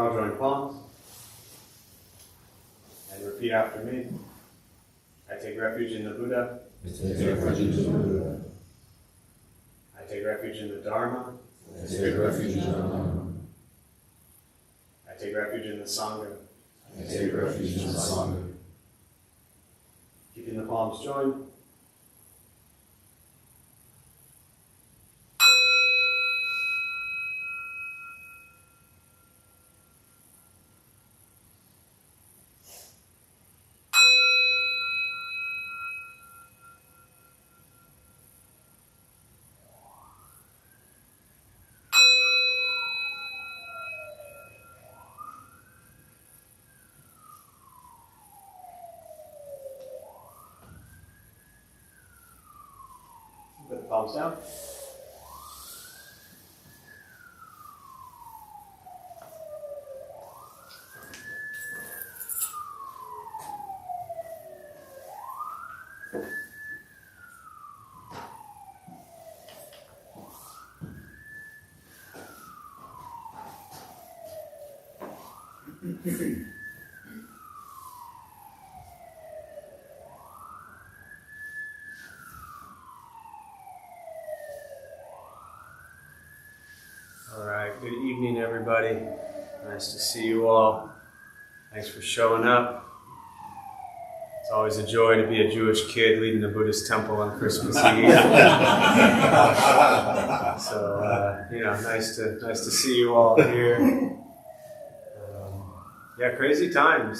I'll join palms. And repeat after me. I take refuge in the Buddha. I take refuge in the Buddha. I take refuge in the Dharma. I take refuge in the Dharma. I take refuge in the Sangha. I take refuge in the Sangha. Keeping the palms joined. Put the palms down. All right, good evening, everybody. Nice to see you all. Thanks for showing up. It's always a joy to be a Jewish kid leading the Buddhist temple on Christmas Eve. So, nice to see you all here. Crazy times.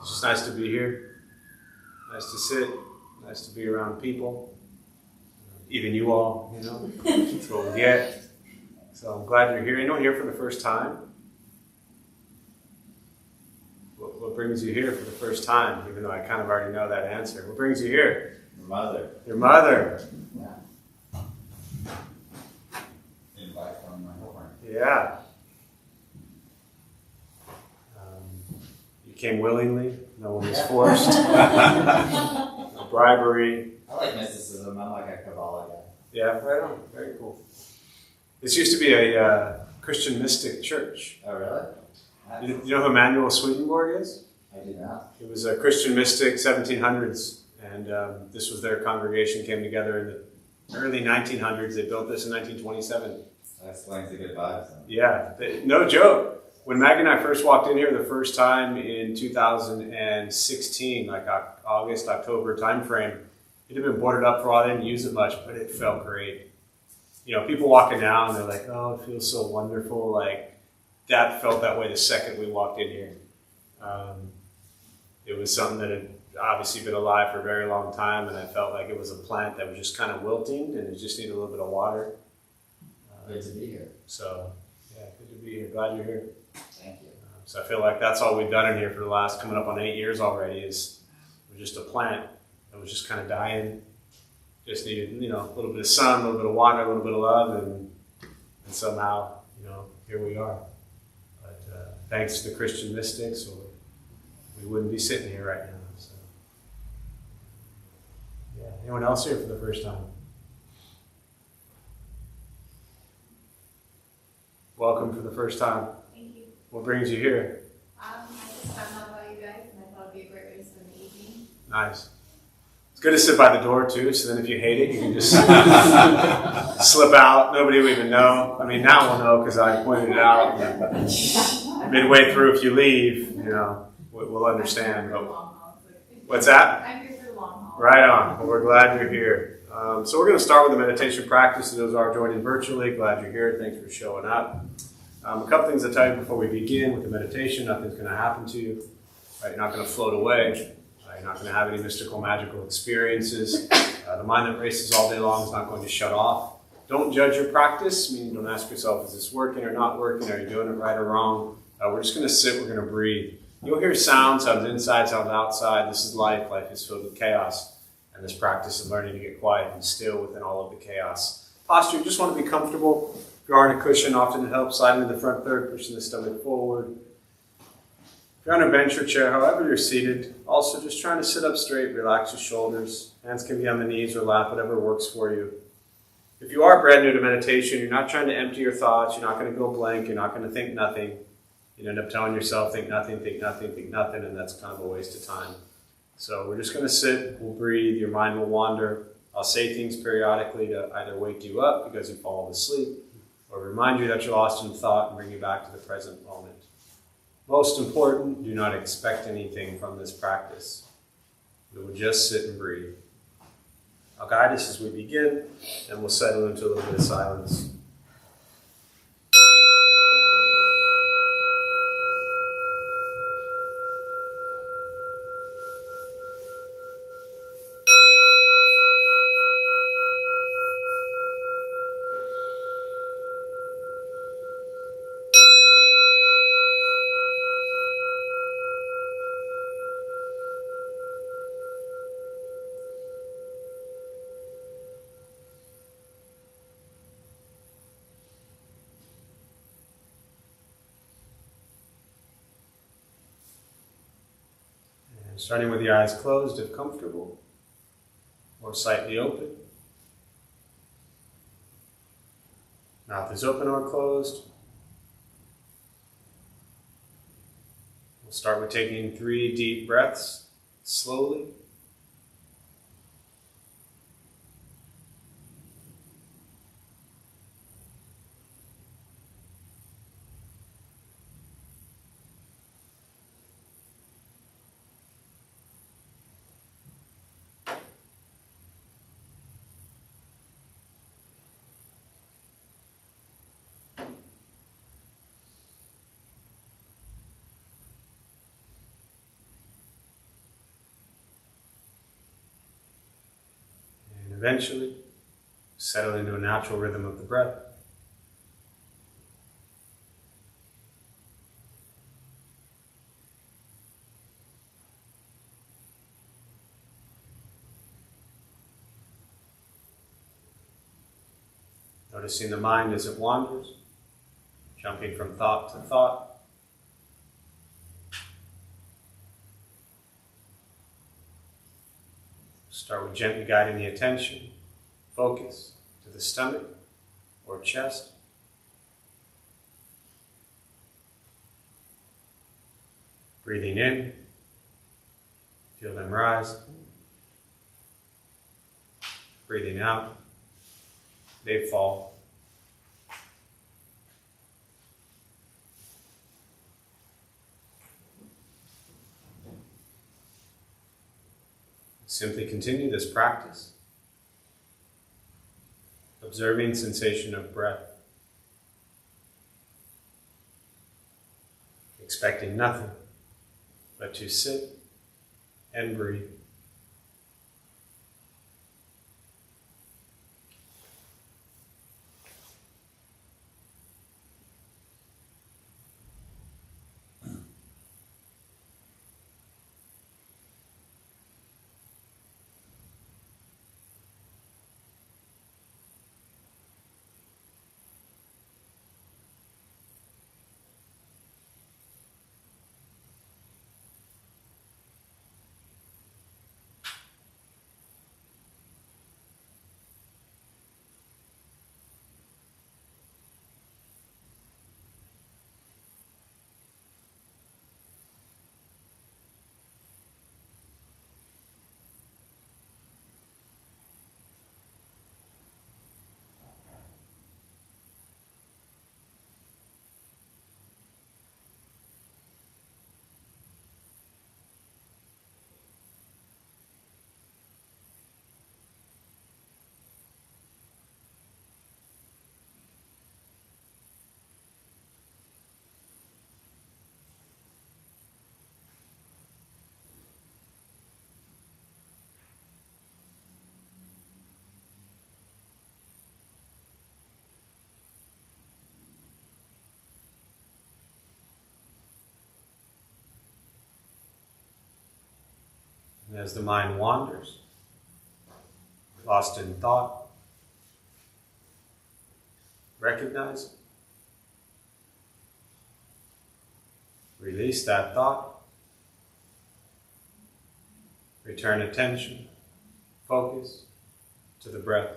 It's just nice to be here. Nice to sit. Nice to be around people. Even you all, that's what we get. So I'm glad you're here. Anyone here for the first time? What brings you here for the first time? Even though I kind of already know that answer. What brings you here? Your mother. Your mother. Yeah. Invite from my home. Yeah. You came willingly. No one was forced. No bribery. I like mysticism. I'm like a Kabbalah guy. Yeah, right on. Very cool. This used to be a Christian mystic church. Oh, really? You know who Emanuel Swedenborg is? I do not. He was a Christian mystic, 1700s, and this was their congregation, came together in the early 1900s. They built this in 1927. That explains the good vibes. Then. Yeah, no joke. When Maggie and I first walked in here the first time in 2016, like August, October timeframe, it had been boarded up for a while. I didn't use it much, but it felt great. People walking down, they're like, oh, it feels so wonderful. Like, that felt that way the second we walked in here. It was something that had obviously been alive for a very long time, and I felt like it was a plant that was just kind of wilting, and it just needed a little bit of water. Good to be here. So, yeah, good to be here. Glad you're here. Thank you. So I feel like that's all we've done in here for the last, coming up on 8 years already, is we're just a plant that was just kind of dying. Just needed, a little bit of sun, a little bit of water, a little bit of love, and somehow, here we are. But thanks to the Christian mystics, or we wouldn't be sitting here right now. So, yeah. Anyone else here for the first time? Welcome for the first time. Thank you. What brings you here? I just found out about you guys, and I thought it'd be a great way to spend the evening. Nice. It's good to sit by the door too, so then if you hate it, you can just slip out. Nobody will even know. I mean, now we'll know because I pointed it out. Midway through, if you leave, we'll understand. But what's that? I'm here for the long haul. Right on. Well, we're glad you're here. So we're going to start with a meditation practice. Those are joining virtually. Glad you're here. Thanks for showing up. A couple things to tell you before we begin with the meditation. Nothing's going to happen to you. Right? You're not going to float away. You're not going to have any mystical, magical experiences. The mind that races all day long is not going to shut off. Don't judge your practice. Meaning, don't ask yourself, is this working or not working? Are you doing it right or wrong? We're just going to sit. We're going to breathe. You'll hear sounds inside, sounds outside. This is life. Life is filled with chaos. And this practice of learning to get quiet and still within all of the chaos. Posture, you just want to be comfortable. If you're on a cushion, often it helps. Sliding to the front third, pushing the stomach forward. If you're on a bench or chair, however you're seated, also just trying to sit up straight, relax your shoulders. Hands can be on the knees or lap, whatever works for you. If you are brand new to meditation, you're not trying to empty your thoughts, you're not going to go blank, you're not going to think nothing. You end up telling yourself, think nothing, think nothing, think nothing, and that's kind of a waste of time. So we're just going to sit, we'll breathe, your mind will wander. I'll say things periodically to either wake you up because you've fallen asleep, or remind you that you're lost in thought and bring you back to the present moment. Most important, do not expect anything from this practice. We will just sit and breathe. I'll guide us as we begin, and we'll settle into a little bit of silence. Starting with your eyes closed if comfortable, or slightly open. Mouth is open or closed. We'll start with taking 3 deep breaths, slowly. Eventually, settle into a natural rhythm of the breath. Noticing the mind as it wanders, jumping from thought to thought. Start with gently guiding the attention, focus to the stomach or chest. Breathing in, feel them rise. Breathing out, they fall. Simply continue this practice, observing sensation of breath, expecting nothing but to sit and breathe. And as the mind wanders, lost in thought, recognize it. Release that thought. Return attention, focus to the breath.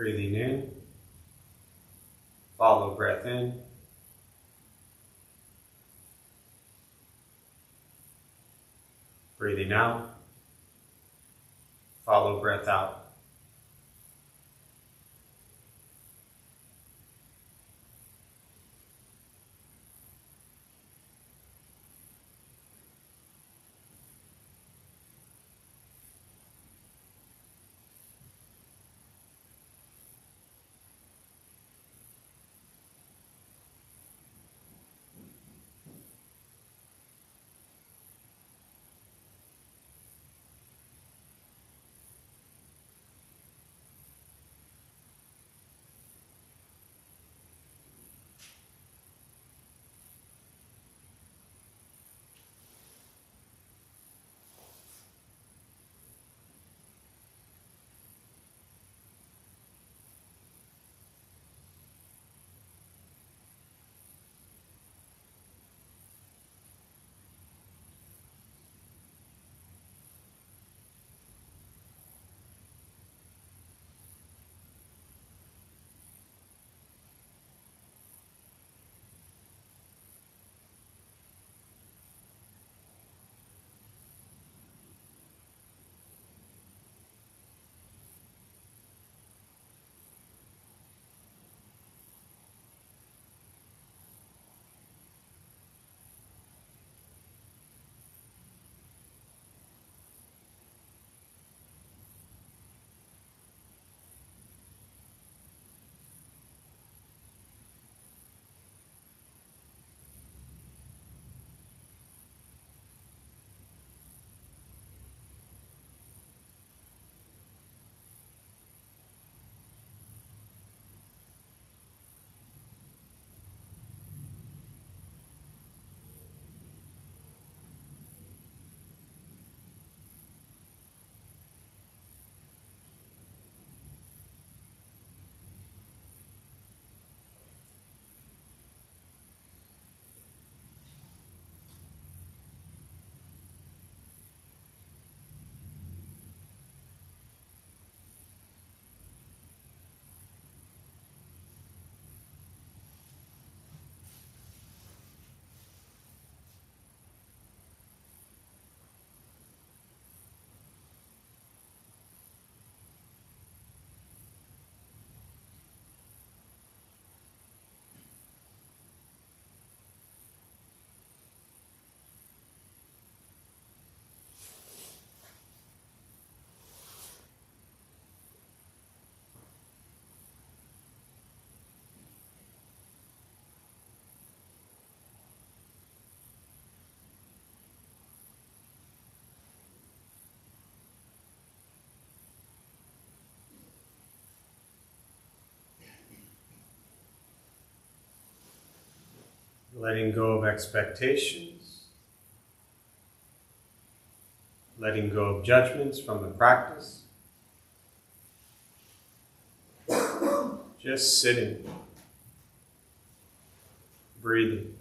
Breathing in, follow breath in. Breathing out, follow breath out. Letting go of expectations, letting go of judgments from the practice, just sitting, breathing.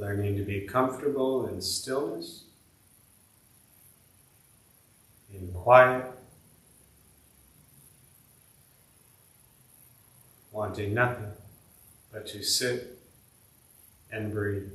Learning to be comfortable in stillness, in quiet, wanting nothing but to sit and breathe.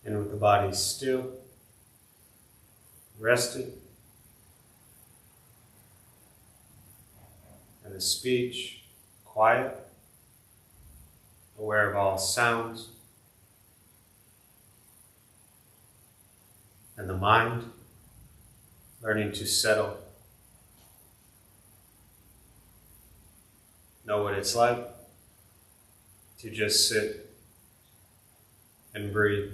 And with the body still, rested, and the speech quiet, aware of all sounds, and the mind learning to settle, know what it's like to just sit and breathe.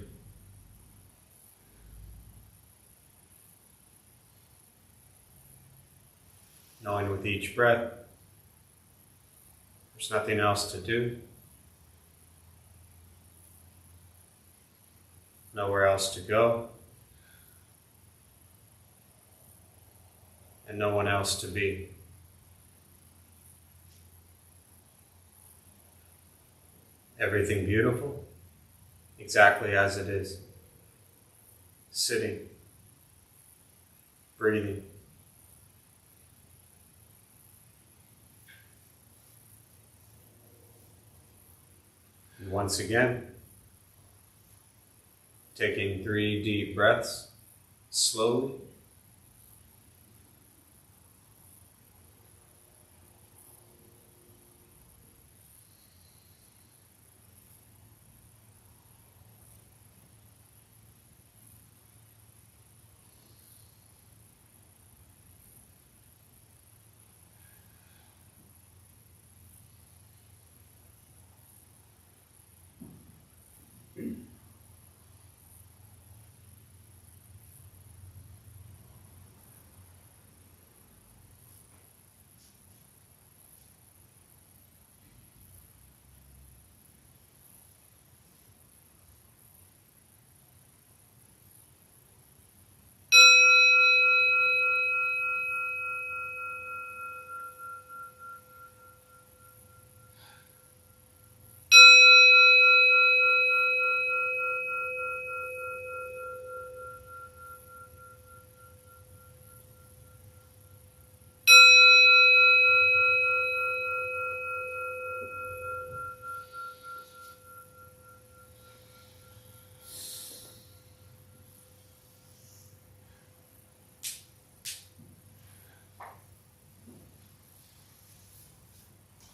Knowing with each breath, there's nothing else to do, nowhere else to go, and no one else to be. Everything beautiful, exactly as it is. Sitting, breathing, And once again, taking 3 deep breaths, slowly.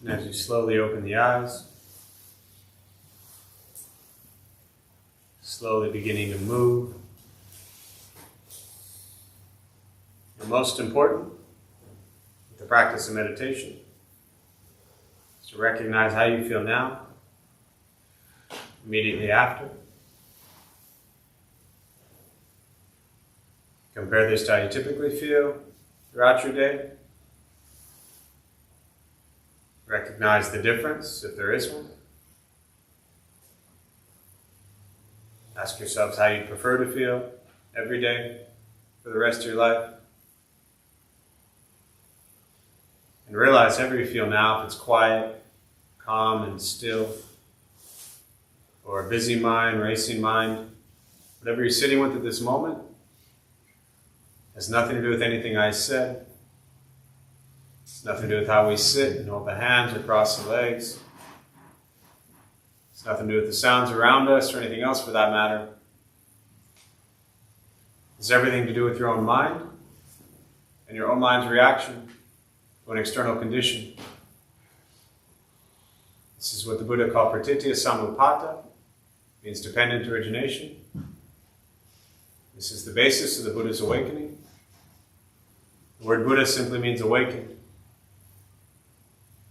And as you slowly open the eyes, slowly beginning to move. And most important, with the practice of meditation, is to recognize how you feel now, immediately after. Compare this to how you typically feel throughout your day. Recognize the difference, if there is one. Ask yourselves how you prefer to feel every day for the rest of your life. And realize however you feel now, if it's quiet, calm, and still, or a busy mind, racing mind, whatever you're sitting with at this moment, has nothing to do with anything I said. It's nothing to do with how we sit and hold the hands or cross the legs. It's nothing to do with the sounds around us or anything else for that matter. It's everything to do with your own mind and your own mind's reaction to an external condition. This is what the Buddha called pratitya samutpata, means dependent origination. This is the basis of the Buddha's awakening. The word Buddha simply means awakened.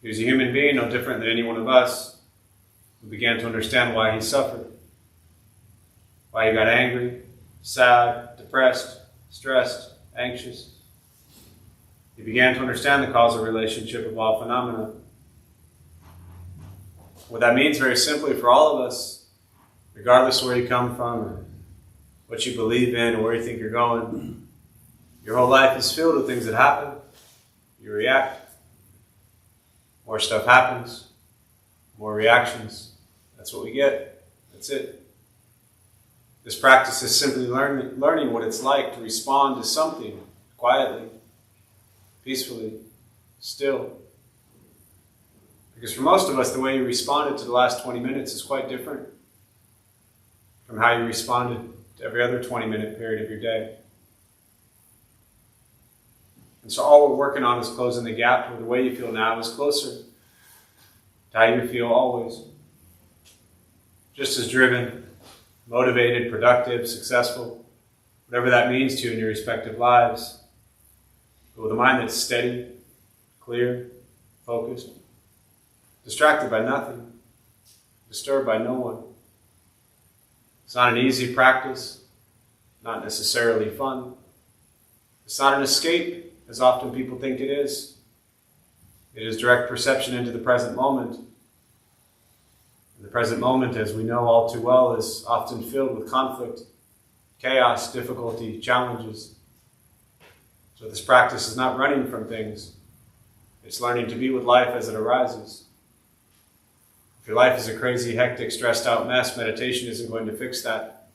He was a human being, no different than any one of us, who began to understand why he suffered, why he got angry, sad, depressed, stressed, anxious. He began to understand the causal relationship of all phenomena. What that means very simply for all of us, regardless of where you come from, or what you believe in, or where you think you're going, your whole life is filled with things that happen. You react. More stuff happens, more reactions. That's what we get. That's it. This practice is simply learning what it's like to respond to something quietly, peacefully, still. Because for most of us, the way you responded to the last 20 minutes is quite different from how you responded to every other 20-minute period of your day. And so all we're working on is closing the gap where the way you feel now is closer to how you feel always. Just as driven, motivated, productive, successful, whatever that means to you in your respective lives. But with a mind that's steady, clear, focused, distracted by nothing, disturbed by no one. It's not an easy practice, not necessarily fun. It's not an escape, as often people think it is. It is direct perception into the present moment. And the present moment, as we know all too well, is often filled with conflict, chaos, difficulty, challenges. So this practice is not running from things. It's learning to be with life as it arises. If your life is a crazy, hectic, stressed out mess, meditation isn't going to fix that.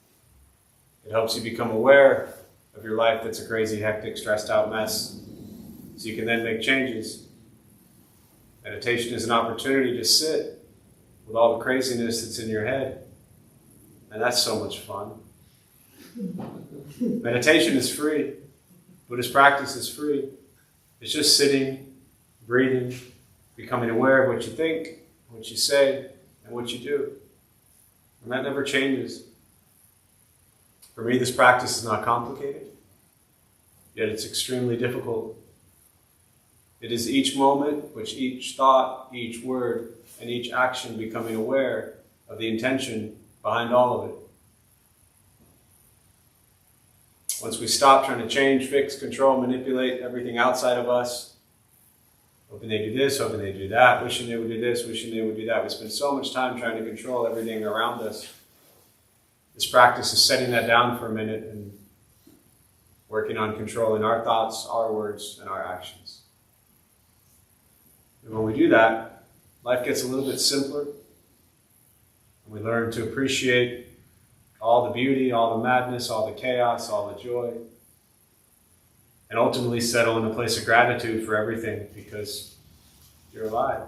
It helps you become aware of your life that's a crazy, hectic, stressed out mess, so you can then make changes. Meditation is an opportunity to sit with all the craziness that's in your head. And that's so much fun. Meditation is free. Buddhist practice is free. It's just sitting, breathing, becoming aware of what you think, what you say, and what you do. And that never changes. For me, this practice is not complicated, yet it's extremely difficult. It is each moment, which each thought, each word, and each action becoming aware of the intention behind all of it. Once we stop trying to change, fix, control, manipulate everything outside of us, hoping they do this, hoping they do that, wishing they would do this, wishing they would do that. We spend so much time trying to control everything around us. This practice is setting that down for a minute and working on controlling our thoughts, our words, and our actions. And when we do that, life gets a little bit simpler. And we learn to appreciate all the beauty, all the madness, all the chaos, all the joy. And ultimately settle in a place of gratitude for everything because you're alive.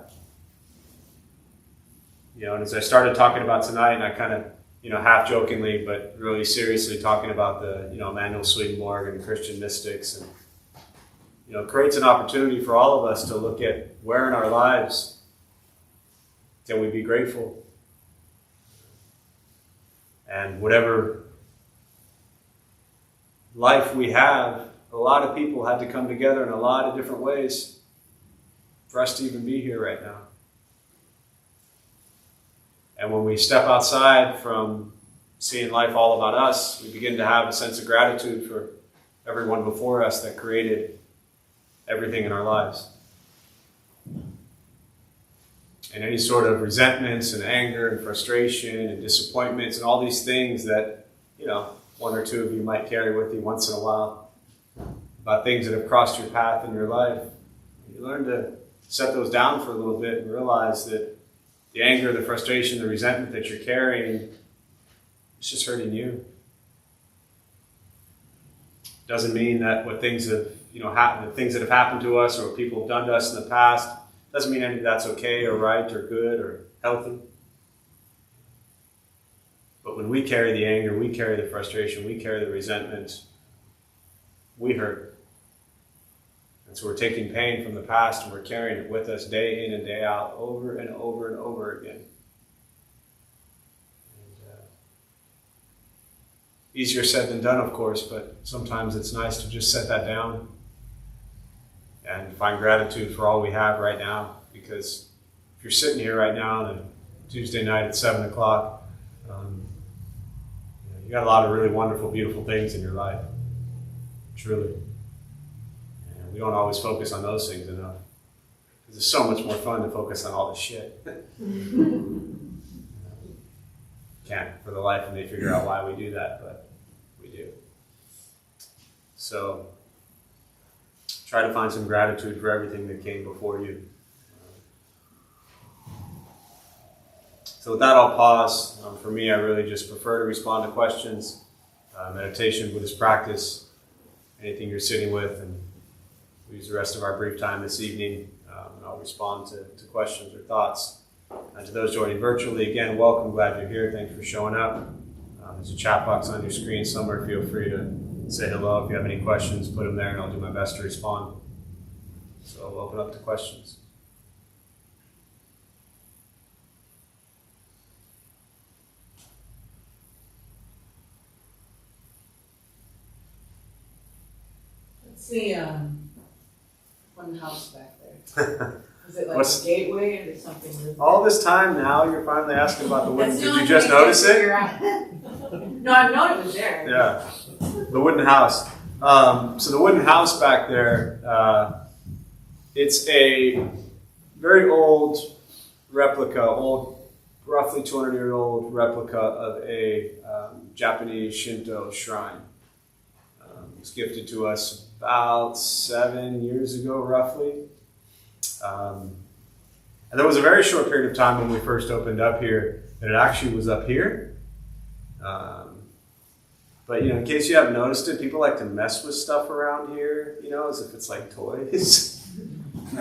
And as I started talking about tonight, and I kind of, half jokingly, but really seriously talking about the, Emanuel Swedenborg and Christian mystics, and, it creates an opportunity for all of us to look at where in our lives can we be grateful. And whatever life we have, a lot of people had to come together in a lot of different ways for us to even be here right now. And when we step outside from seeing life all about us, we begin to have a sense of gratitude for everyone before us that created everything in our lives. And any sort of resentments and anger and frustration and disappointments and all these things that, one or two of you might carry with you once in a while about things that have crossed your path in your life. You learn to set those down for a little bit and realize that the anger, the frustration, the resentment that you're carrying, it's just hurting you. Doesn't mean that what things have, happened, the things that have happened to us or what people have done to us in the past, doesn't mean any of that's okay or right or good or healthy. But when we carry the anger, we carry the frustration, we carry the resentment, we hurt. And so we're taking pain from the past and we're carrying it with us day in and day out, over and over and over again. And, easier said than done, of course, but sometimes it's nice to just set that down and find gratitude for all we have right now. Because if you're sitting here right now on a Tuesday night at 7 o'clock, you got a lot of really wonderful, beautiful things in your life. Truly. And we don't always focus on those things enough. Because it's so much more fun to focus on all the shit. Can't for the life of me figure out why we do that, but we do. So, try to find some gratitude for everything that came before you. So with that, I'll pause. For me, I really just prefer to respond to questions, meditation, Buddhist practice, anything you're sitting with, and we'll use the rest of our brief time this evening, and I'll respond to questions or thoughts. And to those joining virtually, again, welcome. Glad you're here. Thanks for showing up. There's a chat box on your screen somewhere. Feel free to say hello. If you have any questions, put them there, and I'll do my best to respond. So I'll open up to questions. What's the one house back there? Is it like What's- a gateway or is something? Really All this time now, you're finally asking about the wooden. That's the Did only you just thing I notice can't it? figure out. No, I've known it was there. Yeah, the wooden house. So the wooden house back there, it's a very old replica, roughly 200-year-old replica of a Japanese Shinto shrine. It was gifted to us about 7 years ago, roughly. And there was a very short period of time when we first opened up here that it actually was up here. But in case you haven't noticed it, people like to mess with stuff around here, as if it's like toys.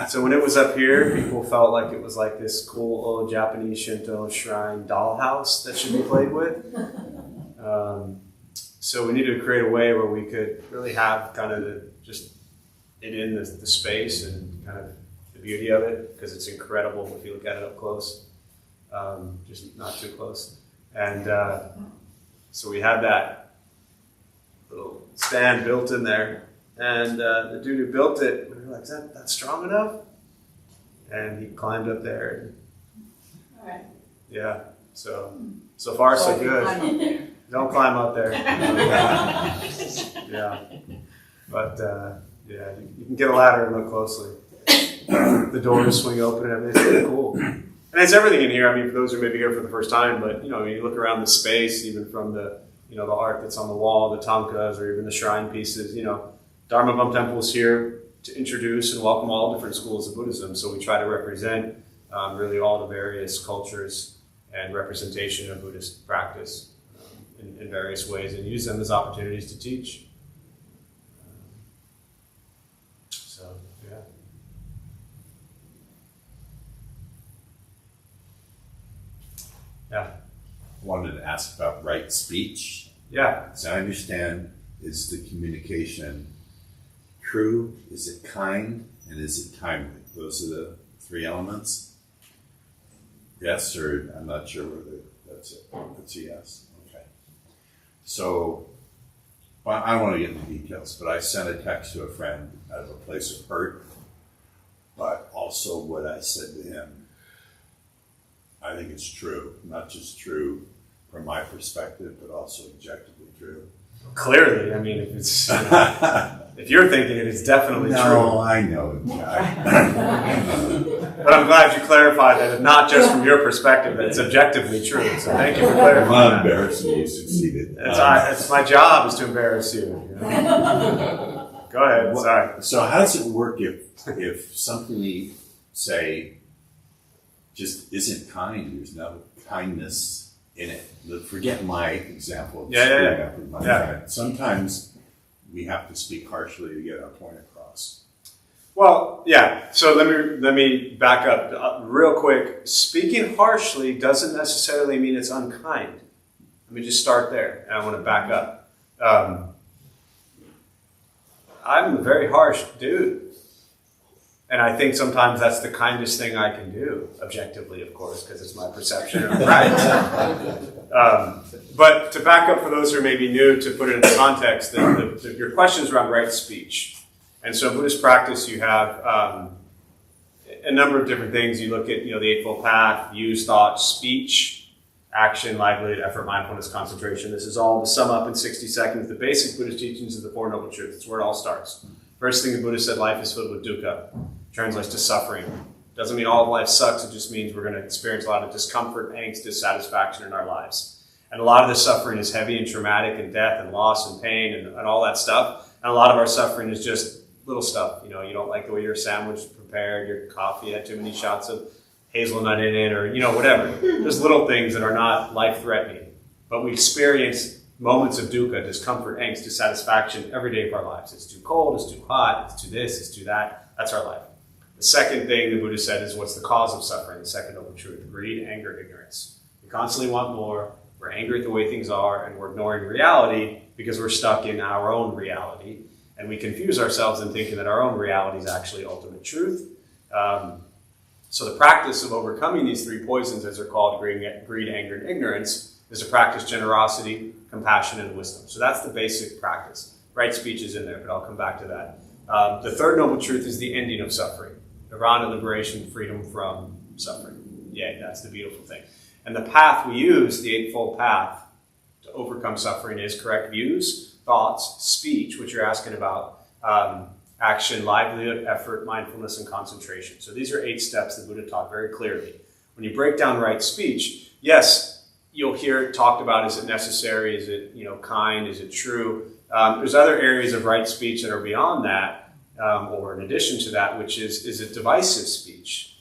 So when it was up here, people felt like it was like this cool old Japanese Shinto shrine dollhouse that should be played with. So we needed to create a way where we could really have kind of just it in the space and kind of the beauty of it, because it's incredible if you look at it up close, just not too close. And so we had that little stand built in there, and the dude who built it, we were like, is that strong enough? And he climbed up there. All right. Yeah, so far so good. Don't climb up there. Yeah, but yeah, you can get a ladder and look closely. The doors swing open and everything. It's really cool. And it's everything in here. I mean, for those who may be here for the first time, but when you look around the space, even from the the art that's on the wall, the tankas, or even the shrine pieces. Dharma Bum Temple is here to introduce and welcome all different schools of Buddhism. So we try to represent really all the various cultures and representation of Buddhist practice in various ways, and use them as opportunities to teach. So, yeah. Yeah. Wanted to ask about right speech. Yeah. As I understand, is the communication true? Is it kind? And is it timely? Those are the three elements? Yes, or I'm not sure whether that's it. That's a yes. Okay. So, well, I don't want to get into details, but I sent a text to a friend out of a place of hurt, but also what I said to him, I think it's true. Not just true from my perspective, but also objectively true. Clearly, I mean, if it's if you're thinking it, it's definitely No, true. I know. But I'm glad you clarified that it's not just from your perspective, that it's objectively true. So thank you for clarifying I'm that. embarrassed you succeeded. It's my job is to embarrass you. Go ahead. Sorry. So how does it work if something, say, just isn't kind? There's no kindness in it. Forget my example. Of screwing up with my friend. Sometimes we have to speak harshly to get our point across. Well, yeah. So let me back up real quick. Speaking harshly doesn't necessarily mean it's unkind. Let me just start there, and I want to back up. I'm a very harsh dude. And I think sometimes that's the kindest thing I can do, objectively, of course, because it's my perception. Right. But to back up for those who may be new, to put it into context, your question is around right speech. And so in Buddhist practice, you have a number of different things. You look at the Eightfold Path, use, thought, speech, action, livelihood, effort, mindfulness, concentration. This is all to sum up in 60 seconds. The basic Buddhist teachings of the Four Noble Truths. It's where it all starts. First thing the Buddha said, life is filled with dukkha. Translates to suffering. Doesn't mean all of life sucks. It just means we're going to experience a lot of discomfort, angst, dissatisfaction in our lives. And a lot of this suffering is heavy and traumatic, and death and loss and pain and all that stuff. And a lot of our suffering is just little stuff. You don't like the way your sandwich is prepared, your coffee had too many shots of hazelnut in it, or whatever. Just little things that are not life-threatening. But we experience moments of dukkha, discomfort, angst, dissatisfaction every day of our lives. It's too cold, it's too hot, it's too this, it's too that. That's our life. The second thing the Buddha said is what's the cause of suffering, the second noble truth: greed, anger, ignorance. We constantly want more, we're angry at the way things are, and we're ignoring reality because we're stuck in our own reality. And we confuse ourselves in thinking that our own reality is actually ultimate truth. So the practice of overcoming these three poisons, as they're called, greed, anger, and ignorance, is to practice generosity, compassion, and wisdom. So that's the basic practice. Right speech is in there, but I'll come back to that. The third noble truth is the ending of suffering. Nirvana, liberation, freedom from suffering. Yay, that's the beautiful thing. And the path we use, the Eightfold Path, to overcome suffering is correct views, thoughts, speech, which you're asking about, action, livelihood, effort, mindfulness, and concentration. So these are 8 steps the Buddha taught very clearly. When you break down right speech, yes, you'll hear it talked about, is it necessary, is it kind, is it true? There's other areas of right speech that are beyond that, or in addition to that, which is it divisive speech?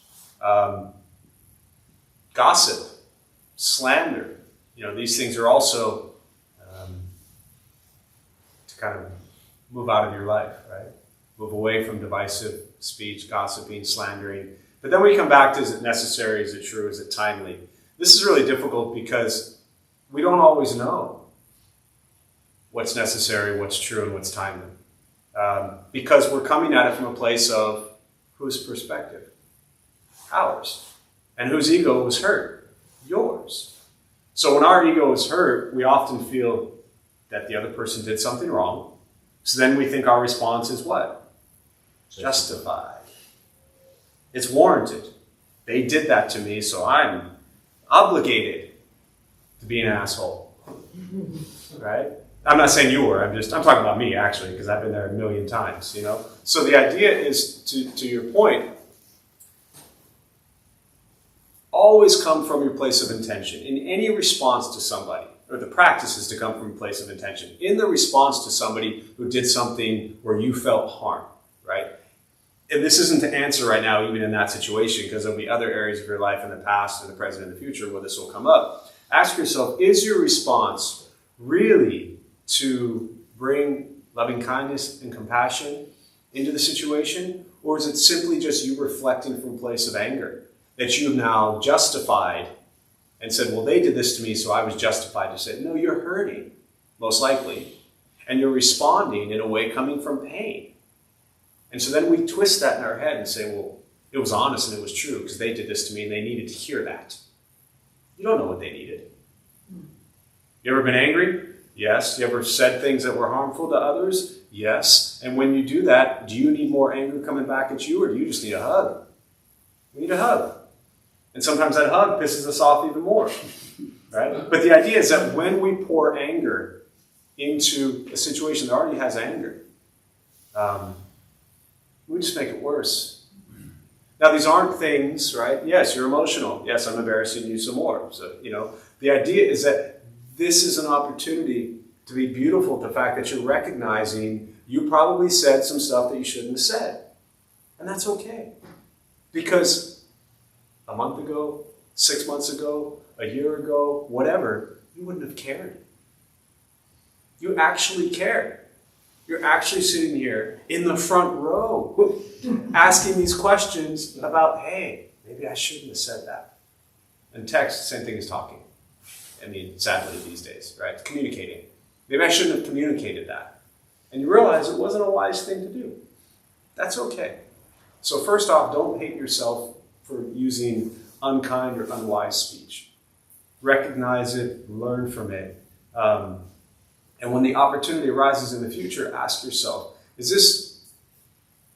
Gossip, slander. These things are also to kind of move out of your life, right? Move away from divisive speech, gossiping, slandering. But then we come back to, is it necessary, is it true, is it timely? This is really difficult because we don't always know what's necessary, what's true, and what's timely. Because we're coming at it from a place of whose perspective? Ours. And whose ego was hurt? Yours. So when our ego is hurt, we often feel that the other person did something wrong. So then we think our response is what? Justified. It's warranted. They did that to me, so I'm obligated to be an asshole. Right? I'm not saying you were, I'm talking about me actually, because I've been there a million times, you know? So the idea is, to your point, always come from your place of intention. In any response to somebody, or the practice is to come from a place of intention. In the response to somebody who did something where you felt harm, right? And this isn't to answer right now, even in that situation, because there'll be other areas of your life in the past and the present and the future where this will come up. Ask yourself, is your response really to bring loving kindness and compassion into the situation? Or is it simply just you reflecting from a place of anger that you've now justified and said, well, they did this to me, so I was justified to say, no, you're hurting, most likely. And you're responding in a way coming from pain. And so then we twist that in our head and say, well, it was honest and it was true because they did this to me and they needed to hear that. You don't know what they needed. You ever been angry? Yes. You ever said things that were harmful to others? Yes. And when you do that, do you need more anger coming back at you or do you just need a hug? We need a hug. And sometimes that hug pisses us off even more. Right? But the idea is that when we pour anger into a situation that already has anger, we just make it worse. Now, these aren't things, right? Yes, you're emotional. Yes, I'm embarrassing you some more. So, you know, the idea is that this is an opportunity to be beautiful, the fact that you're recognizing you probably said some stuff that you shouldn't have said. And that's okay. Because a month ago, 6 months ago, a year ago, whatever, you wouldn't have cared. You actually cared. You're actually sitting here in the front row asking these questions about, hey, maybe I shouldn't have said that. And text, same thing as talking. I mean, sadly these days, right? Communicating. Maybe I shouldn't have communicated that. And you realize it wasn't a wise thing to do. That's okay. So first off, don't hate yourself for using unkind or unwise speech. Recognize it, learn from it. And when the opportunity arises in the future, ask yourself, is this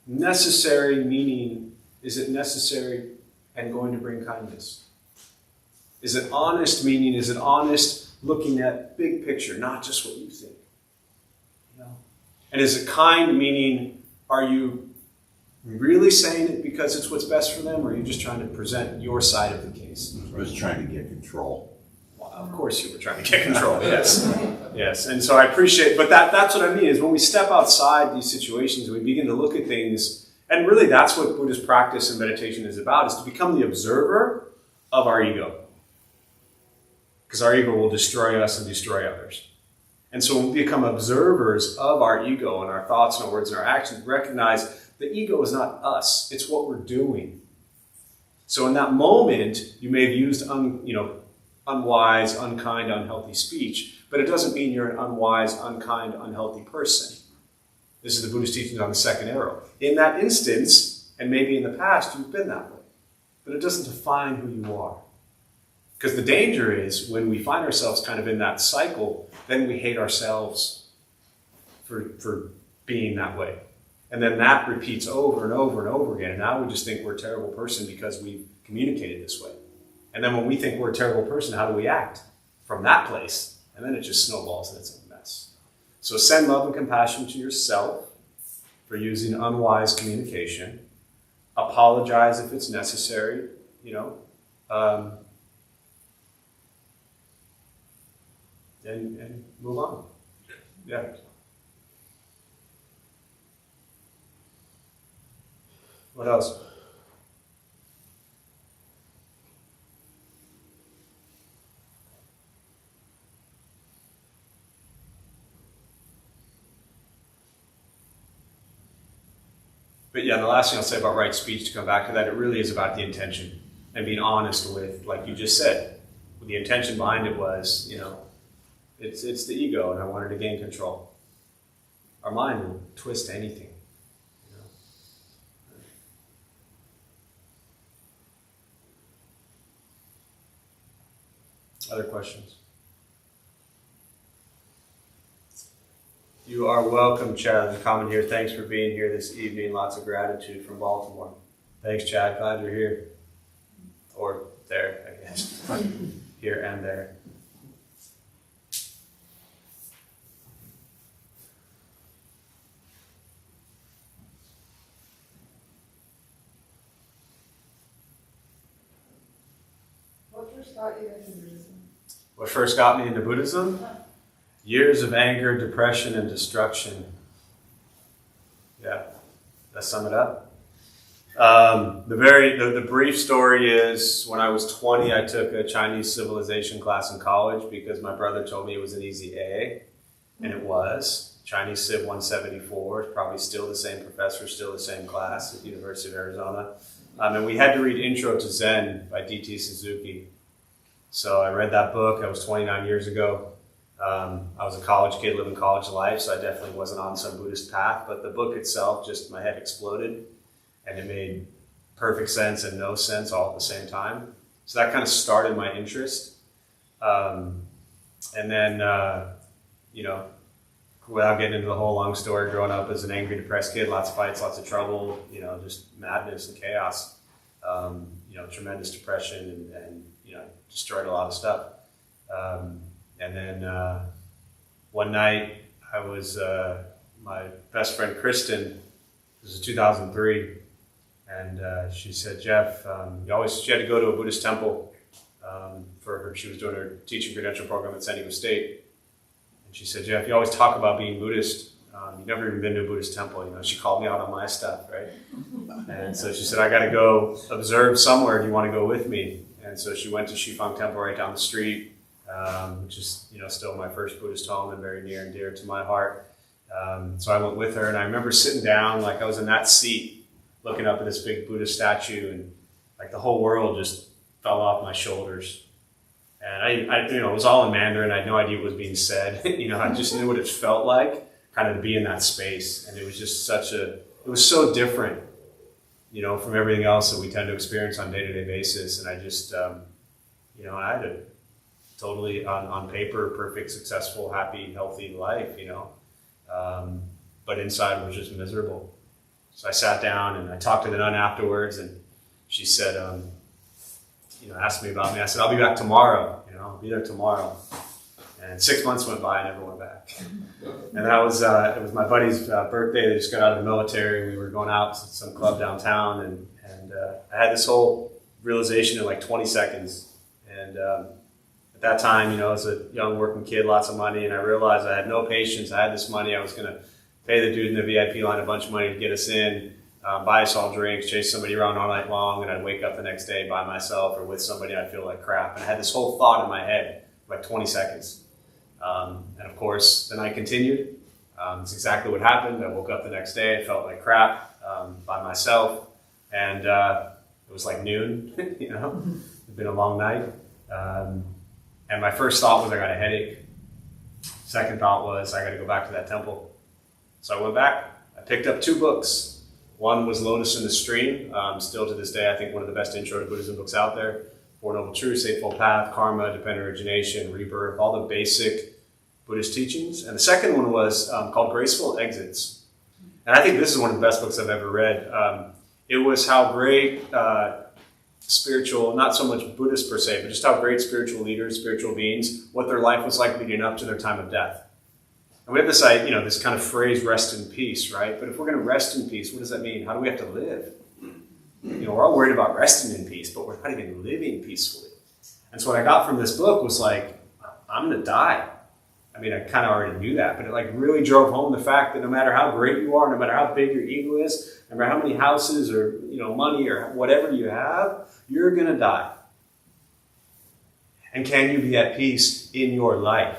necessary, meaning, is it necessary and going to bring kindness? Is it honest, meaning, is it honest looking at big picture, not just what you think? You know? And is it kind, meaning, are you really saying it because it's what's best for them, or are you just trying to present your side of the case? I was trying to get control. Well, of course you were trying to get control, yes. Yes, and so I appreciate, but that's what I mean, is when we step outside these situations, we begin to look at things, and really that's what Buddhist practice and meditation is about, is to become the observer of our ego. Because our ego will destroy us and destroy others. And so when we become observers of our ego and our thoughts and our words and our actions, recognize the ego is not us, it's what we're doing. So in that moment, you may have used unwise, unkind, unhealthy speech, but it doesn't mean you're an unwise, unkind, unhealthy person. This is the Buddhist teachings on the second arrow. In that instance, and maybe in the past, you've been that way. But it doesn't define who you are. Because the danger is when we find ourselves kind of in that cycle, then we hate ourselves for being that way. And then that repeats over and over and over again. And now we just think we're a terrible person because we've communicated this way. And then when we think we're a terrible person, how do we act? From that place. And then it just snowballs and it's a mess. So send love and compassion to yourself for using unwise communication. Apologize if it's necessary, and move on. Yeah. What else? But yeah, the last thing I'll say about right speech, to come back to that, it really is about the intention and being honest with, like you just said, the intention behind it was, it's the ego, and I wanted to gain control. Our mind will twist anything. Other questions? You are welcome, Chad, to comment here. Thanks for being here this evening. Lots of gratitude from Baltimore. Thanks, Chad. Glad you're here. Or there, I guess. Here and there. What first got you into Buddhism? What first got me into Buddhism? Years of anger, depression, and destruction. Yeah, that sum it up. The brief story is, when I was 20, I took a Chinese civilization class in college because my brother told me it was an easy A, and it was. Chinese Civ 174, probably still the same professor, still the same class at the University of Arizona. And we had to read Intro to Zen by D.T. Suzuki. So I read that book. That was 29 years ago. I was a college kid living college life, so I definitely wasn't on some Buddhist path. But the book itself, just my head exploded, and it made perfect sense and no sense all at the same time. So that kind of started my interest. And then, without getting into the whole long story, growing up as an angry, depressed kid, lots of fights, lots of trouble, just madness and chaos, tremendous depression and destroyed a lot of stuff. And then one night I was, my best friend Kristen, this was 2003, and she said, Jeff, she had to go to a Buddhist temple for her. She was doing her teaching credential program at San Diego State. And she said, Jeff, you always talk about being Buddhist. You've never even been to a Buddhist temple. She called me out on my stuff, right? And so she said, I got to go observe somewhere. Do you want to go with me? And so she went to Shifang Temple right down the street, which is, still my first Buddhist home and very near and dear to my heart. So I went with her, and I remember sitting down, like I was in that seat, looking up at this big Buddhist statue, and like the whole world just fell off my shoulders. And I it was all in Mandarin. I had no idea what was being said. I just knew what it felt like, kind of to be in that space. And it was just it was so different, from everything else that we tend to experience on a day-to-day basis. And I just, I had a totally, on paper, perfect, successful, happy, healthy life, but inside was just miserable. So I sat down and I talked to the nun afterwards, and she said, asked me about me. I said, I'll be back tomorrow, I'll be there tomorrow. And 6 months went by, I never went back. And that was, it was my buddy's birthday. They just got out of the military. We were going out to some club downtown, and I had this whole realization in like 20 seconds. And at that time, as a young working kid, lots of money, and I realized I had no patience. I had this money. I was going to pay the dude in the VIP line a bunch of money to get us in, buy us all drinks, chase somebody around all night long, and I'd wake up the next day by myself or with somebody, and I'd feel like crap. And I had this whole thought in my head, like 20 seconds. And of course, the night continued. It's exactly what happened. I woke up the next day, I felt like crap by myself, and it was like noon, It'd been a long night. And my first thought was I got a headache. Second thought was I got to go back to that temple. So I went back. I picked up 2 books. One was Lotus in the Stream. Still to this day, I think one of the best intro to Buddhism books out there. Four Noble Truths, Eightfold Path, Karma, Dependent Origination, Rebirth, all the basic Buddhist teachings. And the second one was called Graceful Exits. And I think this is one of the best books I've ever read. It was how great spiritual, not so much Buddhist per se, but just how great spiritual leaders, spiritual beings, what their life was like leading up to their time of death. And we have this, this kind of phrase, rest in peace, right? But if we're going to rest in peace, what does that mean? How do we have to live? We're all worried about resting in peace, but we're not even living peacefully. And so what I got from this book was like, I'm going to die. I mean, I kind of already knew that, but it like really drove home the fact that no matter how great you are, no matter how big your ego is, no matter how many houses or money or whatever you have, you're going to die. And can you be at peace in your life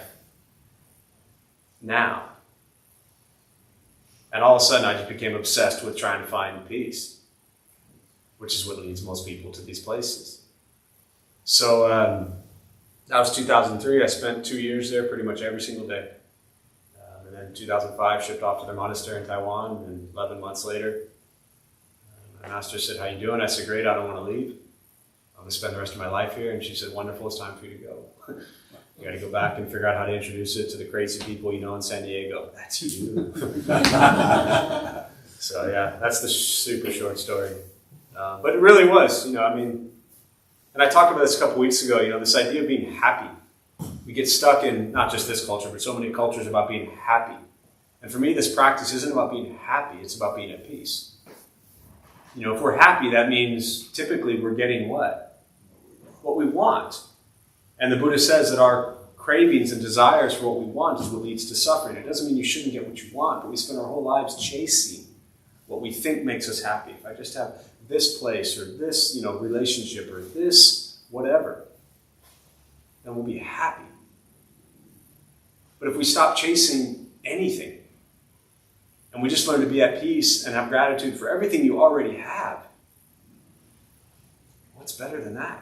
now? And all of a sudden, I just became obsessed with trying to find peace, which is what leads most people to these places. So that was 2003. I spent 2 years there pretty much every single day. And then in 2005, shipped off to their monastery in Taiwan. And 11 months later, my master said, "How you doing?" I said, "Great, I don't want to leave. I'm going to spend the rest of my life here." And she said, "Wonderful, it's time for you to go. You got to go back and figure out how to introduce it to the crazy people you know in San Diego." That's you. So yeah, that's the super short story. But it really was, and I talked about this a couple weeks ago, this idea of being happy. We get stuck in not just this culture, but so many cultures about being happy. And for me, this practice isn't about being happy, it's about being at peace. If we're happy, that means typically we're getting what? What we want. And the Buddha says that our cravings and desires for what we want is what leads to suffering. It doesn't mean you shouldn't get what you want, but we spend our whole lives chasing what we think makes us happy. If I just have this place or this, relationship or this whatever, then we'll be happy. But if we stop chasing anything and we just learn to be at peace and have gratitude for everything you already have, what's better than that?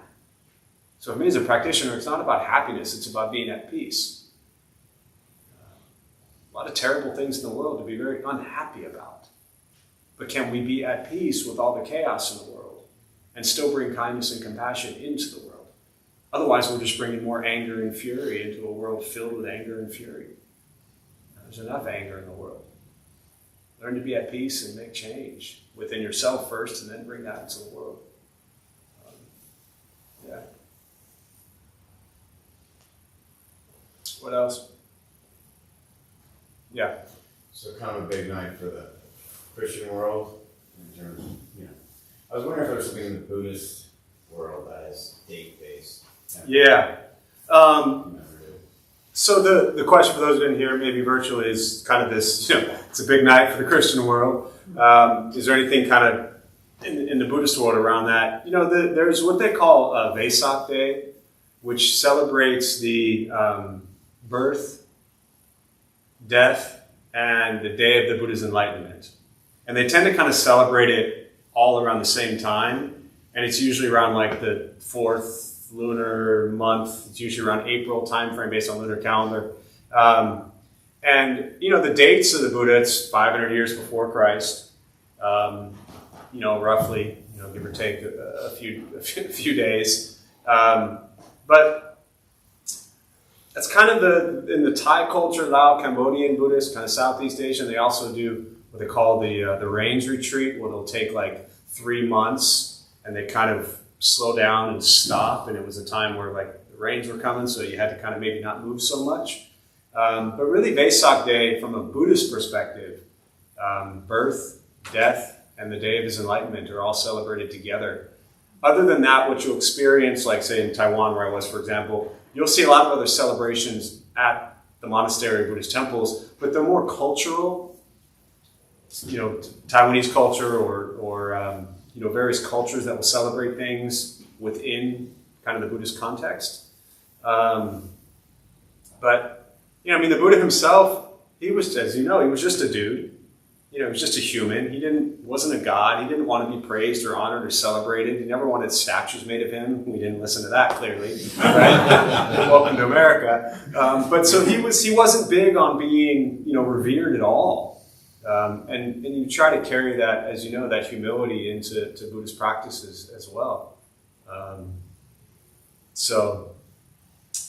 So for me as a practitioner, it's not about happiness, it's about being at peace. A lot of terrible things in the world to be very unhappy about. But can we be at peace with all the chaos in the world and still bring kindness and compassion into the world? Otherwise, we're just bringing more anger and fury into a world filled with anger and fury. There's enough anger in the world. Learn to be at peace and make change within yourself first and then bring that into the world. Yeah. What else? Yeah. So kind of a big night for the Christian world in terms of, I was wondering if there was something in the Buddhist world that is date-based. Yeah. So the question for those who didn't hear, maybe virtually, is kind of this, it's a big night for the Christian world. Is there anything kind of in the Buddhist world around that? There's what they call Vesak Day, which celebrates the birth, death, and the day of the Buddha's enlightenment. And they tend to kind of celebrate it all around the same time. And it's usually around like the 4th lunar month. It's usually around April timeframe based on lunar calendar. And the dates of the Buddha, it's 500 years before Christ. Roughly, give or take a few days. But that's kind of in the Thai culture, Lao, Cambodian Buddhist, kind of Southeast Asian. They also do what they call the rains retreat, where they'll take like 3 months and they kind of slow down and stop. And it was a time where like the rains were coming, so you had to kind of maybe not move so much. But really, Vesak Day, from a Buddhist perspective, birth, death, and the day of his enlightenment are all celebrated together. Other than that, what you'll experience, like say in Taiwan, where I was, for example, you'll see a lot of other celebrations at the monastery Buddhist temples, but they're more cultural. Taiwanese culture or various cultures that will celebrate things within kind of the Buddhist context. But the Buddha himself, he was, as you know, he was just a dude. He was just a human. He wasn't a god. He didn't want to be praised or honored or celebrated. He never wanted statues made of him. We didn't listen to that, clearly. Right? Welcome to America. But so he wasn't big on being, revered at all. And you try to carry that, as you know, that humility into Buddhist practices as well. So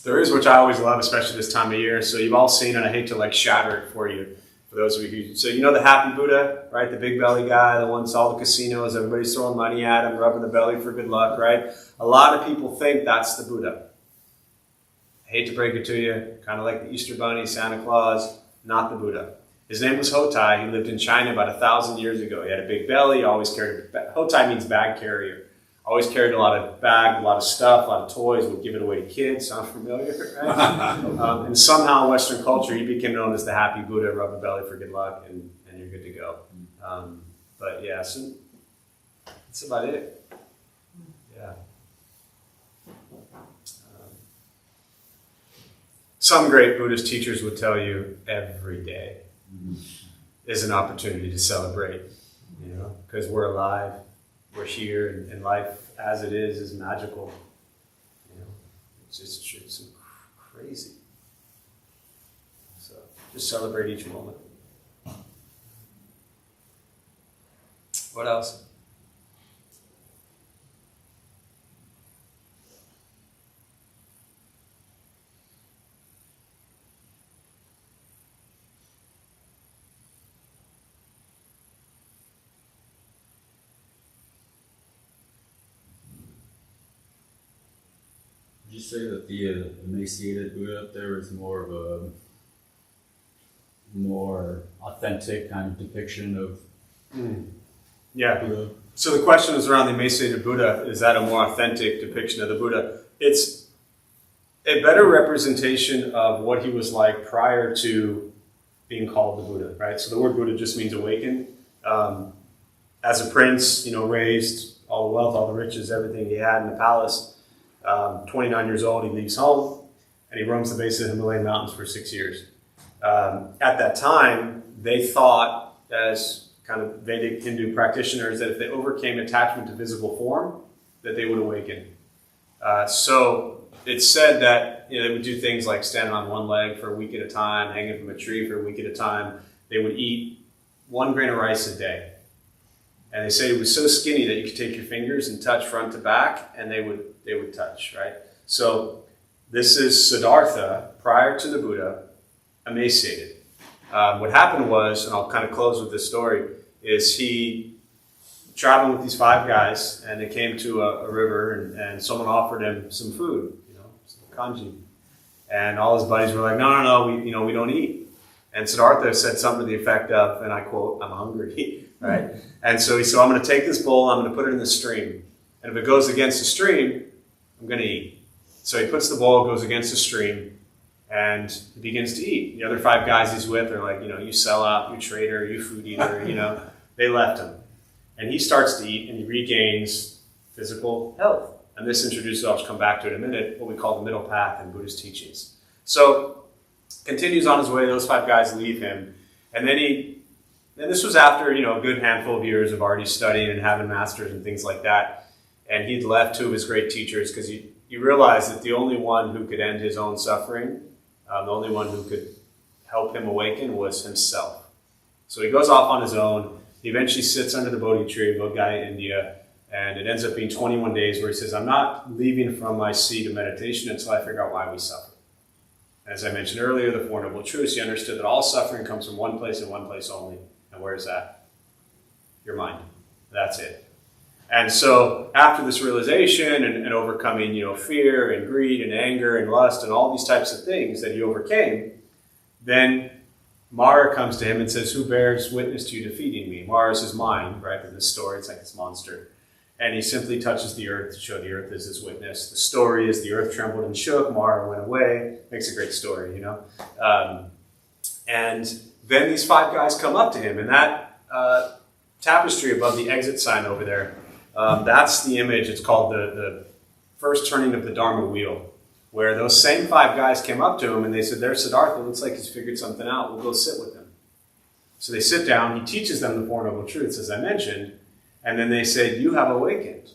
there is, which I always love, especially this time of year. So you've all seen, and I hate to shatter it for you, for those of you who, so the happy Buddha, right? The big belly guy, the ones, all the casinos, everybody's throwing money at him, rubbing the belly for good luck, right? A lot of people think that's the Buddha. I hate to break it to you, kind of like the Easter Bunny, Santa Claus, not the Buddha. His name was Hotai. He lived in China about 1,000 years ago. He had a big belly, always carried, Hotai means bag carrier. Always carried a lot of stuff, a lot of toys, would give it away to kids. Sound familiar, right? And somehow in Western culture, he became known as the happy Buddha, rub the belly for good luck, and you're good to go. But yeah, so that's about it. Yeah. Some great Buddhist teachers would tell you every day. is an opportunity to celebrate, because we're alive, we're here, and life as it is magical. It's crazy. So just celebrate each moment. What else? Would you say that the emaciated Buddha up there is more of a more authentic kind of depiction of Yeah. Buddha? So the question is around the emaciated Buddha. Is that a more authentic depiction of the Buddha? It's a better representation of what he was like prior to being called the Buddha, right? So the word Buddha just means awakened. As a prince, raised all the wealth, all the riches, everything he had in the palace. 29 years old, he leaves home, and he roams the base of the Himalayan mountains for 6 years. At that time, they thought, as kind of Vedic Hindu practitioners, that if they overcame attachment to physical form, that they would awaken. So it's said that they would do things like stand on one leg for a week at a time, hanging from a tree for a week at a time. They would eat 1 grain of rice a day. And they say it was so skinny that you could take your fingers and touch front to back, and they would touch, right? So this is Siddhartha, prior to the Buddha, emaciated. What happened was, and I'll kind of close with this story, is he traveling with these 5 guys, and they came to a river, and someone offered him some food, some kanji. And all his buddies were like, no, we don't eat. And Siddhartha said something to the effect of, and I quote, "I'm hungry," right? And so he said, I'm going to take this bowl, I'm going to put it in the stream. And if it goes against the stream, I'm going to eat. So he puts the bowl, goes against the stream, and he begins to eat. The other 5 guys he's with are like, you sell out, you traitor, you food eater, They left him. And he starts to eat, and he regains physical health. And this introduces, I'll come back to it in a minute, what we call the middle path in Buddhist teachings. So continues on his way, those 5 guys leave him. And then this was after, a good handful of years of already studying and having masters and things like that. And he'd left 2 of his great teachers because he realized that the only one who could end his own suffering, the only one who could help him awaken was himself. So he goes off on his own. He eventually sits under the Bodhi tree, Bodh Gaya, India, and it ends up being 21 days where he says, I'm not leaving from my seat of meditation until I figure out why we suffer. As I mentioned earlier, the Four Noble Truths, he understood that all suffering comes from one place and one place only. And where is that? Your mind. That's it. And so after this realization and overcoming, fear and greed and anger and lust and all these types of things that he overcame, then Mara comes to him and says, who bears witness to you defeating me? Mara is his mind, right? In this story, it's like this monster. And he simply touches the earth to show the earth is his witness. The story is the earth trembled and shook, Mara went away. Makes a great story, And then these 5 guys come up to him, and that tapestry above the exit sign over there, that's the image. It's called the first turning of the Dharma wheel, where those same 5 guys came up to him and they said, there's Siddhartha, looks like he's figured something out, we'll go sit with him. So they sit down, he teaches them the Four Noble Truths, as I mentioned, and then they said, you have awakened.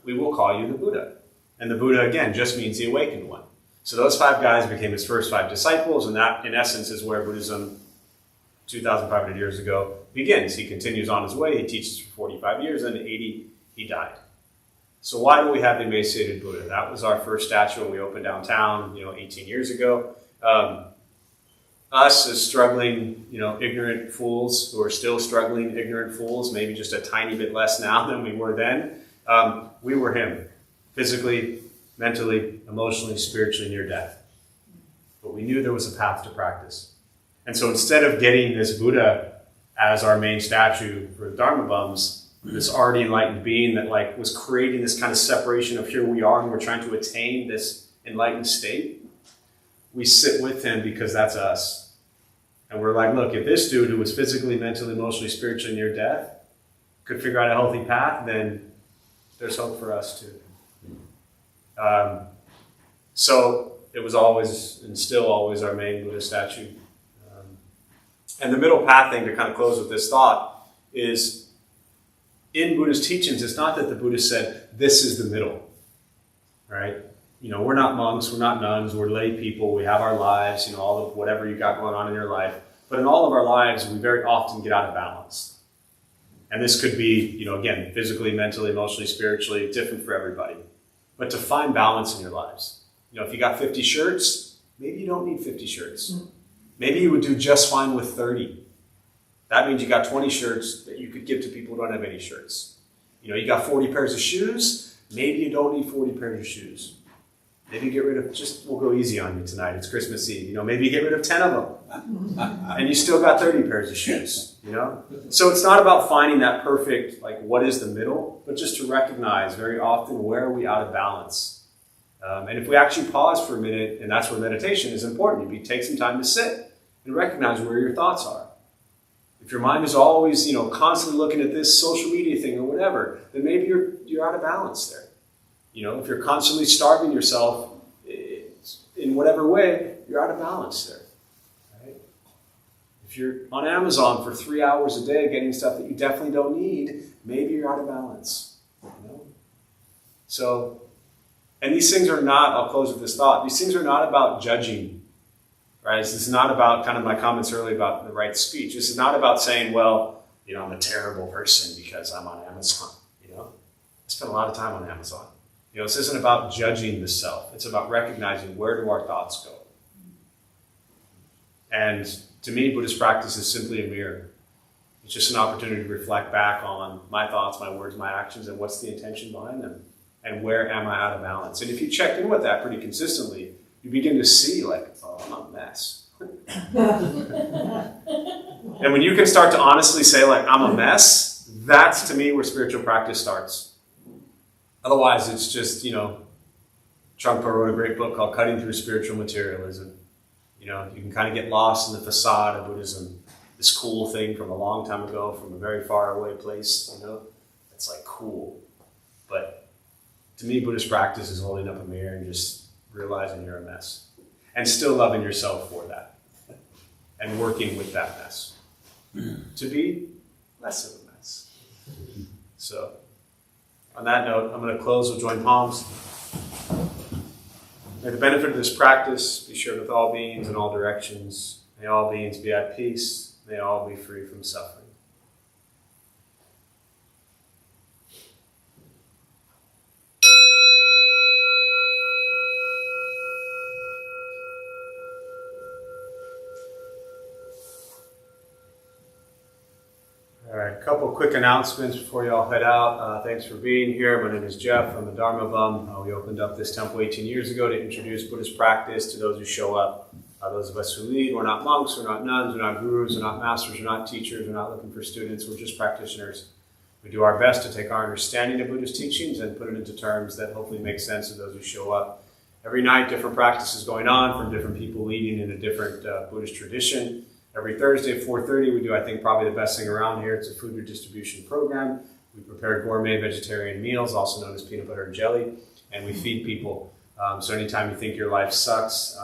We will call you the Buddha. And the Buddha, again, just means the awakened one. So those 5 guys became his first 5 disciples, and that, in essence, is where Buddhism, 2,500 years ago, begins. He continues on his way, he teaches for 45 years, and at 80, he died. So why do we have the emaciated Buddha? That was our first statue when we opened downtown, 18 years ago. Us as struggling, ignorant fools who are still struggling ignorant fools, maybe just a tiny bit less now than we were then, we were him, physically, mentally, emotionally, spiritually near death. But we knew there was a path to practice. And so instead of getting this Buddha as our main statue for the Dharma Bums, this already enlightened being that was creating this kind of separation of here we are and we're trying to attain this enlightened state, we sit with him because that's us. And we're like, look, if this dude who was physically, mentally, emotionally, spiritually near death could figure out a healthy path, then there's hope for us too. So it was always and still always our main Buddha statue. And the middle path thing, to kind of close with this thought, is in Buddhist teachings, it's not that the Buddha said, this is the middle, right? We're not monks, we're not nuns, we're lay people, we have our lives, all of whatever you got going on in your life. But in all of our lives, we very often get out of balance. And this could be, again, physically, mentally, emotionally, spiritually, different for everybody. But to find balance in your lives. If you got 50 shirts, maybe you don't need 50 shirts. Maybe you would do just fine with 30. That means you got 20 shirts that you could give to people who don't have any shirts. You got 40 pairs of shoes, maybe you don't need 40 pairs of shoes. Maybe get rid of, we'll go easy on you tonight, it's Christmas Eve. Maybe you get rid of 10 of them. And you still got 30 pairs of shoes, So it's not about finding that perfect, what is the middle, but just to recognize very often where are we out of balance. And if we actually pause for a minute, and that's where meditation is important, if you take some time to sit and recognize where your thoughts are. If your mind is always, constantly looking at this social media thing or whatever, then maybe you're out of balance there. If you're constantly starving yourself in whatever way, you're out of balance there. Right? If you're on Amazon for 3 hours a day getting stuff that you definitely don't need, maybe you're out of balance. So, and these things are not, I'll close with this thought, these things are not about judging. Right? This is not about kind of my comments earlier about the right speech. This is not about saying, well, I'm a terrible person because I'm on Amazon. I spend a lot of time on Amazon. This isn't about judging the self. It's about recognizing where do our thoughts go. And to me, Buddhist practice is simply a mirror. It's just an opportunity to reflect back on my thoughts, my words, my actions, and what's the intention behind them. And where am I out of balance? And if you check in with that pretty consistently, you begin to see oh, I'm a mess. And when you can start to honestly say I'm a mess, that's to me where spiritual practice starts. Otherwise, it's just, Trungpa wrote a great book called Cutting Through Spiritual Materialism. You can kind of get lost in the facade of Buddhism, this cool thing from a long time ago, from a very far away place, It's cool. But to me, Buddhist practice is holding up a mirror and just realizing you're a mess. And still loving yourself for that. And working with that mess. To be less of a mess. So, on that note, I'm going to close with joint palms. May the benefit of this practice be shared with all beings in all directions. May all beings be at peace. May all be free from suffering. All right, a couple quick announcements before you all head out. Thanks for being here. My name is Jeff. I'm the Dharma Bum. We opened up this temple 18 years ago to introduce Buddhist practice to those who show up. Those of us who lead, we're not monks, we're not nuns, we're not gurus, we're not masters, we're not teachers, we're not looking for students, we're just practitioners. We do our best to take our understanding of Buddhist teachings and put it into terms that hopefully make sense to those who show up. Every night, different practices going on from different people leading in a different Buddhist tradition. Every Thursday at 4:30, we do, I think, probably the best thing around here. It's a food redistribution program. We prepare gourmet vegetarian meals, also known as peanut butter and jelly, and we feed people. So anytime you think your life sucks,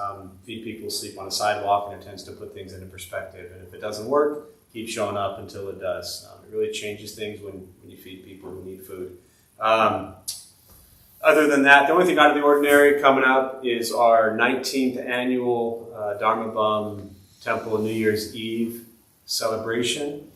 feed people, sleep on a sidewalk, and it tends to put things into perspective. And if it doesn't work, keep showing up until it does. It really changes things when you feed people who need food. Other than that, the only thing out of the ordinary coming up is our 19th annual Dharma Bum Temple New Year's Eve celebration.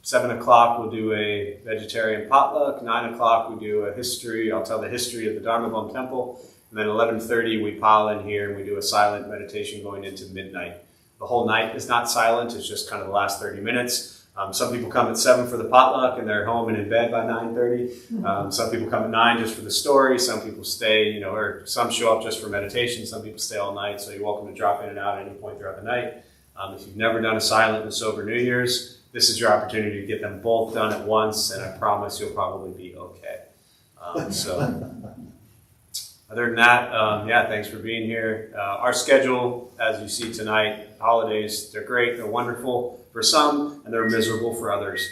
7 o'clock we'll do a vegetarian potluck. 9 o'clock we do a history. I'll tell the history of the Dharma Bum Temple. And then 11:30 we pile in here and we do a silent meditation going into midnight. The whole night is not silent. It's just kind of the last 30 minutes. Some people come at 7 for the potluck and they're home and in bed by 9:30. Some people come at 9 just for the story. Some people stay, or some show up just for meditation. Some people stay all night. So you're welcome to drop in and out at any point throughout the night. If you've never done a silent and sober New Year's, this is your opportunity to get them both done at once, and I promise you'll probably be okay. Other than that, thanks for being here. Our schedule, as you see tonight, holidays, they're great, they're wonderful for some, and they're miserable for others.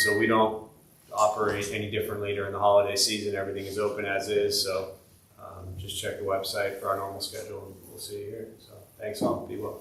So we don't operate any differently during the holiday season. Everything is open as is, so just check the website for our normal schedule, and we'll see you here. So thanks all, be well.